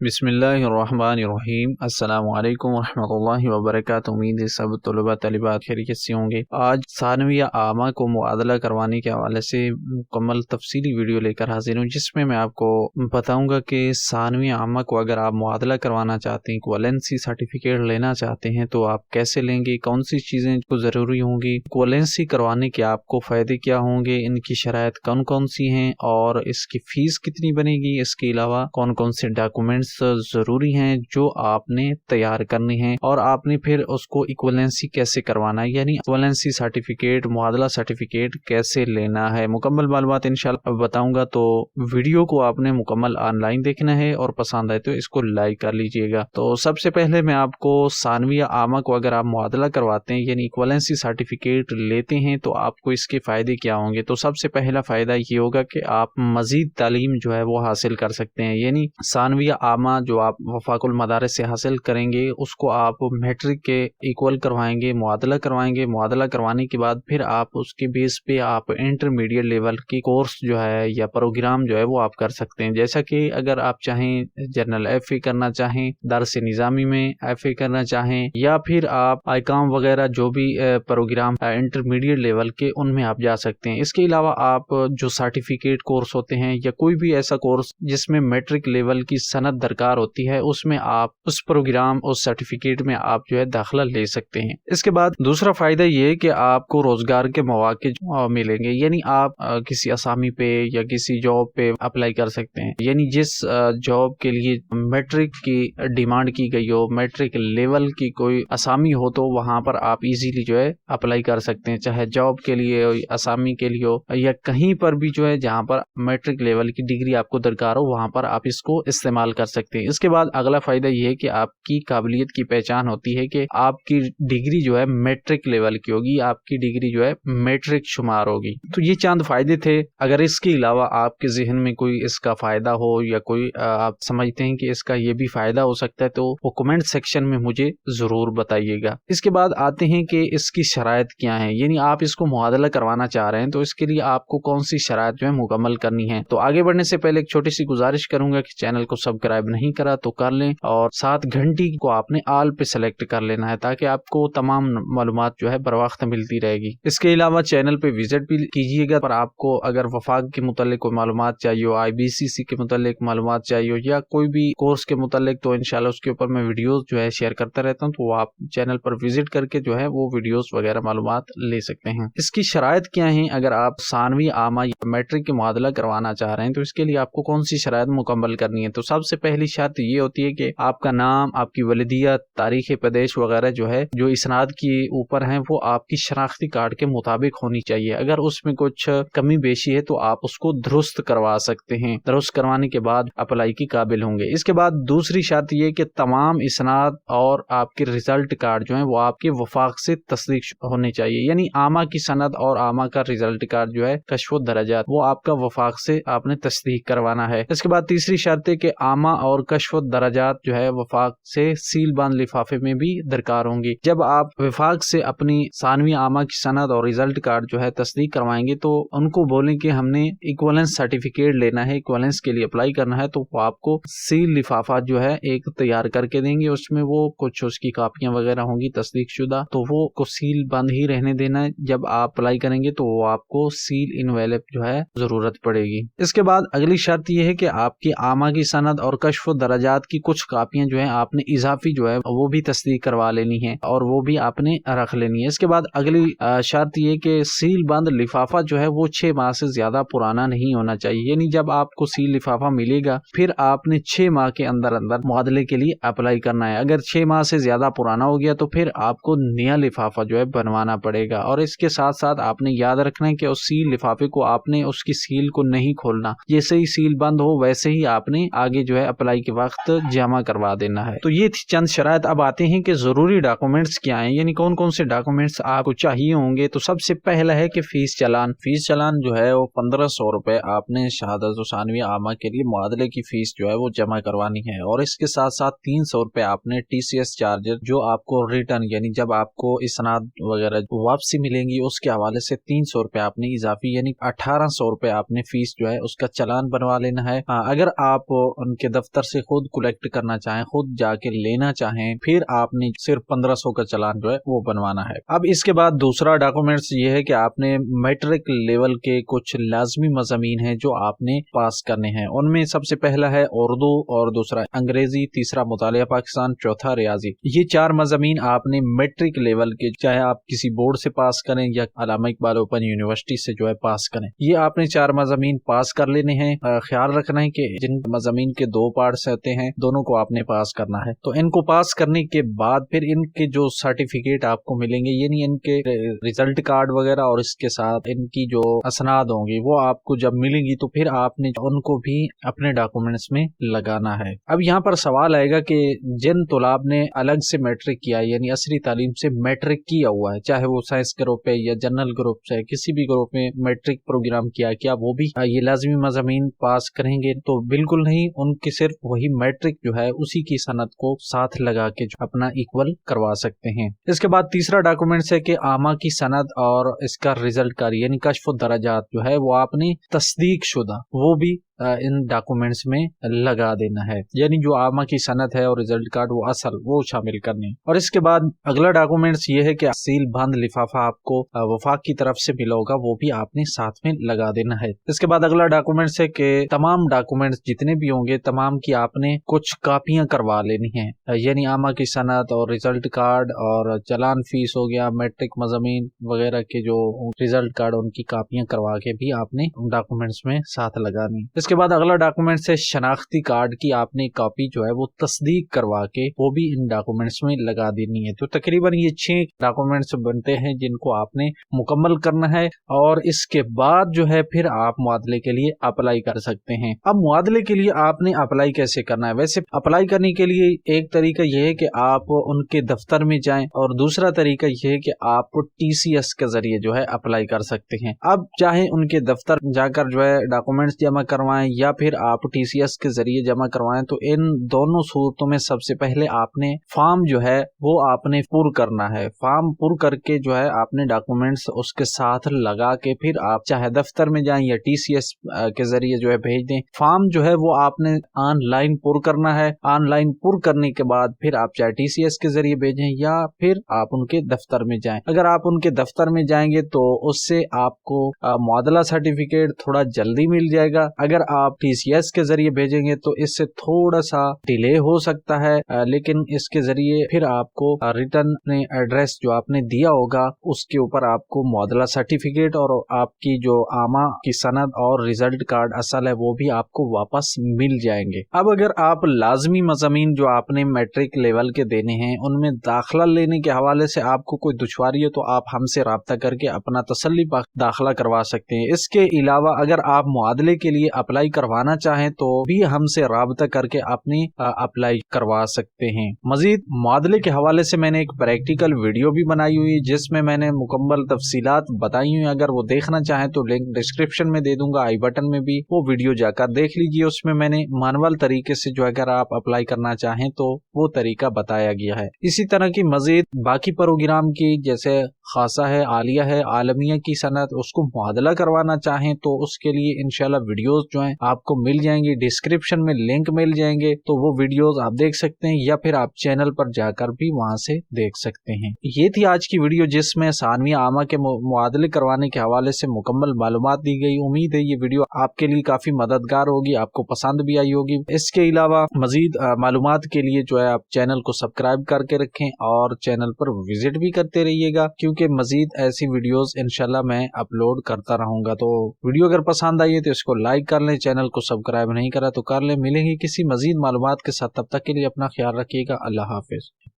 بسم اللہ الرحمن الرحیم۔ السلام علیکم ورحمۃ اللہ وبرکاتہ۔ امید ہے سب طلباء طالبات خیریت سے ہوں گے۔ آج ثانویہ عامہ کو معادلہ کروانے کے حوالے سے مکمل تفصیلی ویڈیو لے کر حاضر ہوں، جس میں میں آپ کو بتاؤں گا کہ ثانویہ عامہ کو اگر آپ معادلہ کروانا چاہتے ہیں، ایکویلنسی سرٹیفکیٹ لینا چاہتے ہیں تو آپ کیسے لیں گے، کون سی چیزیں کو ضروری ہوں گی، ایکویلنسی کروانے کے آپ کو فائدے کیا ہوں گے، ان کی شرائط کون کون سی ہیں اور اس کی فیس کتنی بنے گی، اس کے علاوہ کون کون سے ڈاکومنٹس ضروری ہیں جو آپ نے تیار کرنے ہیں، اور آپ نے پھر اس کو ایکویلنسی کیسے کروانا ہے، یعنی ایکویلنسی سرٹیفکیٹ، معادلہ سرٹیفکیٹ کیسے لینا ہے۔ مکمل معلومات انشاءاللہ بتاؤں گا، تو ویڈیو کو آپ نے مکمل آن لائن دیکھنا ہے اور پسند آئے تو اس کو لائک کر لیجئے گا۔ تو سب سے پہلے میں آپ کو ثانویہ عامہ کو اگر آپ معادلہ کرواتے ہیں یعنی ایکویلنسی سرٹیفکیٹ لیتے ہیں تو آپ کو اس کے فائدے کیا ہوں گے۔ تو سب سے پہلا فائدہ یہ ہوگا کہ آپ مزید تعلیم جو ہے وہ حاصل کر سکتے ہیں، یعنی ثانویہ عامہ جو آپ وفاق المدارس سے حاصل کریں گے اس کو آپ میٹرک کے ایکول کروائیں گے، معادلہ کروائیں گے۔ معادلہ کروانے کے بعد پھر آپ اس کے بیس پہ آپ انٹرمیڈیٹ لیول کی کورس جو ہے یا پروگرام جو ہے وہ آپ کر سکتے ہیں، جیسا کہ اگر آپ چاہیں جنرل ایف اے کرنا چاہیں، درس نظامی میں ایف اے کرنا چاہیں، یا پھر آپ آئیکام وغیرہ جو بھی پروگرام انٹرمیڈیٹ لیول کے ان میں آپ جا سکتے ہیں۔ اس کے علاوہ آپ جو سرٹیفکیٹ کورس ہوتے ہیں یا کوئی بھی ایسا کورس جس میں میٹرک لیول کی سند درکار ہوتی ہے، اس میں آپ اس پروگرام اس سرٹیفکیٹ میں آپ جو ہے داخلہ لے سکتے ہیں۔ اس کے بعد دوسرا فائدہ یہ ہے کہ آپ کو روزگار کے مواقع ملیں گے، یعنی آپ کسی اسامی پہ یا کسی جاب پہ اپلائی کر سکتے ہیں، یعنی جس جاب کے لیے میٹرک کی ڈیمانڈ کی گئی ہو، میٹرک لیول کی کوئی اسامی ہو، تو وہاں پر آپ ایزیلی جو ہے اپلائی کر سکتے ہیں، چاہے جاب کے لیے ہو، اسامی کے لیے ہو، یا کہیں پر بھی جو ہے جہاں پر میٹرک لیول کی ڈگری آپ کو درکار ہو وہاں پر آپ اس کو استعمال کر سکتے ہیں۔ اس کے بعد اگلا فائدہ یہ ہے کہ آپ کی قابلیت کی پہچان ہوتی ہے کہ آپ کی ڈگری جو ہے میٹرک لیول کی ہوگی، آپ کی ڈگری جو ہے میٹرک شمار ہوگی۔ تو یہ چند فائدے تھے۔ اگر اس کے علاوہ آپ کے ذہن میں کوئی اس کا فائدہ ہو یا کوئی آپ سمجھتے ہیں کہ اس کا یہ بھی فائدہ ہو سکتا ہے تو وہ کمنٹ سیکشن میں مجھے ضرور بتائیے گا۔ اس کے بعد آتے ہیں کہ اس کی شرائط کیا ہیں، یعنی آپ اس کو معادلہ کروانا چاہ رہے ہیں تو اس کے لیے آپ کو کون سی شرائط جو ہے مکمل کرنی ہے۔ تو آگے بڑھنے سے پہلے ایک چھوٹی سی گزارش کروں گا کہ چینل کو سبسکرائب نہیں کرا تو کر لیں، اور 7 گھنٹی کو آپ نے آل پہ سلیکٹ کر لینا ہے تاکہ آپ کو تمام معلومات جو ہے بر وقت ملتی رہے گی۔ اس کے علاوہ چینل پہ وزٹ بھی کیجیے گا، پر آپ کو اگر وفاق کے متعلق کوئی معلومات چاہیے ہو، IBCC کے متعلق معلومات چاہیے ہو، یا کوئی بھی کورس کے متعلق، تو انشاءاللہ اس کے اوپر میں ویڈیوز جو ہے شیئر کرتا رہتا ہوں، تو وہ آپ چینل پر وزٹ کر کے جو ہے وہ ویڈیوز وغیرہ معلومات لے سکتے ہیں۔ اس کی شرائط کیا ہیں؟ اگر آپ ثانوی عامہ یا میٹرک کے معادلہ کروانا چاہ رہے ہیں تو اس کے لیے آپ کو کون سی شرائط مکمل کرنی ہے؟ تو سب سے پہلی شرط یہ ہوتی ہے کہ آپ کا نام، آپ کی والدیت، تاریخ پیدائش وغیرہ جو ہے جو اسناد کے اوپر ہیں وہ آپ کی شناختی کارڈ کے مطابق ہونی چاہیے۔ اگر اس میں کچھ کمی بیشی ہے تو آپ اس کو درست کروا سکتے ہیں، درست کروانے کے بعد اپلائی کی قابل ہوں گے۔ اس کے بعد دوسری شرط یہ کہ تمام اسناد اور آپ کے رزلٹ کارڈ جو ہیں وہ آپ کے وفاق سے تصدیق ہونے چاہیے، یعنی عامہ کی سند اور عامہ کا رزلٹ کارڈ جو ہے کشف و درجات وہ آپ کا وفاق سے آپ نے تصدیق کروانا ہے۔ اس کے بعد تیسری شرط ہے کہ عامہ اور کشف و درجات جو ہے وفاق سے سیل بند لفافے میں بھی درکار ہوں گی۔ جب آپ وفاق سے اپنی ثانوی عامہ کی سند اور رزلٹ کارڈ جو ہے تصدیق کروائیں گے تو ان کو بولیں کہ ہم نے ایکویلنس سرٹیفکیٹ لینا ہے، ایکویلنس کے لیے اپلائی کرنا ہے، تو وہ آپ کو سیل لفافہ جو ہے ایک تیار کر کے دیں گے، اس میں وہ کچھ اس کی کاپیاں وغیرہ ہوں گی تصدیق شدہ، تو وہ کو سیل بند ہی رہنے دینا ہے۔ جب آپ اپلائی کریں گے تو وہ آپ کو سیل انویلپ جو ہے ضرورت پڑے گی۔ اس کے بعد اگلی شرط یہ ہے کہ آپ کی عامہ کی سند اور کشف و درجات کی کچھ کاپیاں جو ہیں آپ نے اضافی جو ہے وہ بھی تصدیق کروا لینی ہے اور وہ بھی آپ نے رکھ لینی ہے۔ اس کے بعد اگلی شرط یہ کہ سیل بند لفافہ جو ہے وہ 6 ماہ سے زیادہ پرانا نہیں ہونا چاہیے، یعنی جب آپ کو سیل لفافہ ملے گا پھر آپ نے 6 ماہ کے اندر معادلے کے لیے اپلائی کرنا ہے۔ اگر 6 ماہ سے زیادہ پرانا ہو گیا تو پھر آپ کو نیا لفافہ جو ہے بنوانا پڑے گا، اور اس کے ساتھ ساتھ آپ نے یاد رکھنا ہے کہ اس سیل لفافے کو آپ نے اس کی سیل کو نہیں کھولنا، جیسے ہی سیل بند ہو ویسے ہی آپ نے آگے جو ہے اپلائی کے وقت جمع کروا دینا ہے۔ تو یہ تھی چند شرائط۔ اب آتے ہیں کہ ضروری ڈاکومنٹس کیا ہیں، یعنی کون کون سے ڈاکومنٹس آپ کو چاہیے ہوں گے۔ تو سب سے پہلا ہے کہ فیس چلان جو ہے وہ 1500 روپے آپ نے شہادت و ثانویہ عامہ کے لیے معادلے کی فیس جو ہے وہ جمع کروانی ہے، اور اس کے ساتھ ساتھ 300 روپے آپ نے TCS چارجر جو آپ کو ریٹرن یعنی جب آپ کو اسناد وغیرہ واپسی ملیں گی اس کے حوالے سے 300 روپے آپ نے اضافی یعنی 1800 روپے آپ نے فیس جو ہے اس کا چلان بنوا لینا ہے۔ اگر آپ ان کے دفتر دفتر سے خود کلیکٹ کرنا چاہیں، خود جا کے لینا چاہیں، پھر آپ نے صرف 1500 کا چلان جو ہے وہ بنوانا ہے۔ اب اس کے بعد دوسرا ڈاکومنٹس یہ ہے کہ آپ نے میٹرک لیول کے کچھ لازمی مضامین ہیں جو آپ نے پاس کرنے ہیں۔ ان میں سب سے پہلا ہے اردو، اور دوسرا انگریزی، تیسرا مطالعہ پاکستان، چوتھا ریاضی۔ یہ 4 مضامین آپ نے میٹرک لیول کے، چاہے آپ کسی بورڈ سے پاس کریں یا علامہ اقبال اوپن یونیورسٹی سے جو ہے پاس کریں، یہ آپ نے 4 مضامین پاس کر لینے ہیں۔ خیال رکھنا ہے کہ جن مضامین کے 2 پارٹس ہوتے ہیں دونوں کو آپ نے پاس کرنا ہے۔ تو ان کو پاس کرنے کے بعد پھر ان کے جو سرٹیفکیٹ آپ کو ملیں گے، یعنی ان کے ریزلٹ کارڈ وغیرہ اور اس کے ساتھ ان کی جو اسناد ہوں گی وہ آپ کو جب ملیں گی تو پھر آپ نے ان کو بھی اپنے ڈاکومنٹس میں لگانا ہے۔ اب یہاں پر سوال آئے گا کہ جن طلاب نے الگ سے میٹرک کیا، یعنی عصری تعلیم سے میٹرک کیا ہوا ہے، چاہے وہ سائنس گروپ ہے یا جنرل گروپ سے کسی بھی گروپ میں میٹرک پروگرام کیا وہ بھی یہ لازمی مضامین پاس کریں گے؟ تو بالکل نہیں، ان کی صرف وہی میٹرک جو ہے اسی کی سند کو ساتھ لگا کے جو اپنا ایکول کروا سکتے ہیں۔ اس کے بعد تیسرا ڈاکومنٹس ہے کہ آما کی سند اور اس کا ریزلٹ کارڈ یعنی کشف الدرجات جو ہے وہ آپ نے تصدیق شدہ وہ بھی ان ڈاکومنٹس میں لگا دینا ہے، یعنی جو آما کی سند ہے اور ریزلٹ کارڈ وہ اصل وہ شامل کرنے۔ اور اس کے بعد اگلا ڈاکومنٹس یہ ہے کہ سیل بند لفافہ آپ کو وفاق کی طرف سے ملا ہوگا، وہ بھی آپ نے ساتھ میں لگا دینا ہے۔ اس کے بعد اگلا ڈاکومنٹس ہے کہ تمام ڈاکومنٹس جتنے بھی ہوں گے تمام کی آپ نے کچھ کاپیاں کروا لینی ہیں، یعنی آما کی سند اور ریزلٹ کارڈ اور چلان فیس ہو گیا، میٹرک مضامین وغیرہ کے جو ریزلٹ کارڈ ان کی کاپیاں کروا کے بھی آپ نے ڈاکومنٹس میں ساتھ لگانی۔ اس کے بعد اگلا ڈاکومنٹس ہے شناختی کارڈ کی آپ نے کاپی جو ہے وہ تصدیق کروا کے وہ بھی ان ڈاکومنٹس میں لگا دینی ہے۔ تو تقریباً یہ 6 ڈاکومنٹس بنتے ہیں جن کو آپ نے مکمل کرنا ہے، اور اس کے بعد جو ہے پھر آپ معادلے کے لیے اپلائی کر سکتے ہیں۔ اب معادلے کے لیے آپ نے اپلائی کیسے کرنا ہے؟ ویسے اپلائی کرنے کے لیے ایک طریقہ یہ ہے کہ آپ ان کے دفتر میں جائیں، اور دوسرا طریقہ یہ ہے کہ آپ ٹی سی ایس کے ذریعے جو ہے اپلائی کر سکتے ہیں۔ اب چاہے ان کے دفتر جا کر جو ہے ڈاکومنٹس جمع کروائیں یا پھر آپ ٹی سی ایس کے ذریعے جمع کروائیں، تو ان دونوں صورتوں میں سب سے پہلے آپ نے فارم جو ہے وہ آپ نے پر کرنا ہے۔ فارم پر کر کے جو ہے آپ نے ڈاکومنٹس اس کے ساتھ لگا کے پھر آپ چاہے دفتر میں جائیں یا ٹی سی ایس کے ذریعے جو ہے بھیج دیں۔ فارم جو ہے وہ آپ نے آن لائن پر کرنا ہے، آن لائن پر کرنے کے بعد پھر آپ چاہے ٹی سی ایس کے ذریعے بھیجیں یا پھر آپ ان کے دفتر میں جائیں۔ اگر آپ ان کے دفتر میں جائیں گے تو اس سے آپ کو معادلہ سرٹیفکیٹ تھوڑا جلدی مل جائے گا، اگر آپ ٹی سی ایس کے ذریعے بھیجیں گے تو اس سے تھوڑا سا ڈیلے ہو سکتا ہے، لیکن اس کے ذریعے پھر آپ کو ریٹرن ایڈریس جو آپ نے دیا ہوگا اس کے اوپر آپ کو معادلہ سرٹیفکیٹ اور آپ کی جو آما کی سند اور ریزلٹ کارڈ اصل ہے وہ بھی آپ کو واپس مل جائیں گے۔ اب اگر آپ لازمی مضامین جو آپ نے میٹرک لیول کے دینے ہیں ان میں داخلہ لینے کے حوالے سے آپ کو کوئی دشواری ہے تو آپ ہم سے رابطہ کر کے اپنا تسلی داخلہ کروا سکتے ہیں۔ اس کے علاوہ اگر آپ معادلے کے لیے اپلائی کروانا چاہیں تو بھی ہم سے رابطہ کر کے اپنی اپلائی کروا سکتے ہیں۔ مزید معادلے کے حوالے سے میں نے ایک پریکٹیکل ویڈیو بھی بنائی ہوئی جس میں نے مکمل تفصیلات بتائی ہوئی، اگر وہ دیکھنا چاہیں تو لنک ڈسکرپشن میں دے دوں گا، آئی بٹن میں بھی، وہ ویڈیو جا کر دیکھ لیجیے۔ اس میں نے مانوال طریقے سے جو اگر آپ اپلائی کرنا چاہیں تو وہ طریقہ بتایا گیا ہے۔ اسی طرح کی مزید باقی پروگرام کی جیسے خاصہ ہے، عالیہ ہے، عالمیہ کی صنعت، اس کو معادلہ کروانا چاہیں تو اس کے لیے انشاءاللہ ویڈیوز جو ہیں آپ کو مل جائیں گی، ڈسکرپشن میں لنک مل جائیں گے، تو وہ ویڈیوز آپ دیکھ سکتے ہیں یا پھر آپ چینل پر جا کر بھی وہاں سے دیکھ سکتے ہیں۔ یہ تھی آج کی ویڈیو جس میں ثانویہ عامہ کے معادلے کروانے کے حوالے سے مکمل معلومات دی گئی۔ امید ہے یہ ویڈیو آپ کے لیے کافی مددگار ہوگی، آپ کو پسند بھی آئی ہوگی۔ اس کے علاوہ مزید معلومات کے لیے جو ہے آپ چینل کو سبسکرائب کر کے رکھیں اور چینل پر وزٹ بھی کرتے رہیے گا، کیونکہ مزید ایسی ویڈیوز انشاءاللہ میں اپلوڈ کرتا رہوں گا۔ تو ویڈیو اگر پسند آئی ہے تو اس کو لائک کر لیں، چینل کو سبسکرائب نہیں کرا تو کر لیں۔ ملیں گے کسی مزید معلومات کے ساتھ، تب تک کے لیے اپنا خیال رکھیے گا۔ اللہ حافظ۔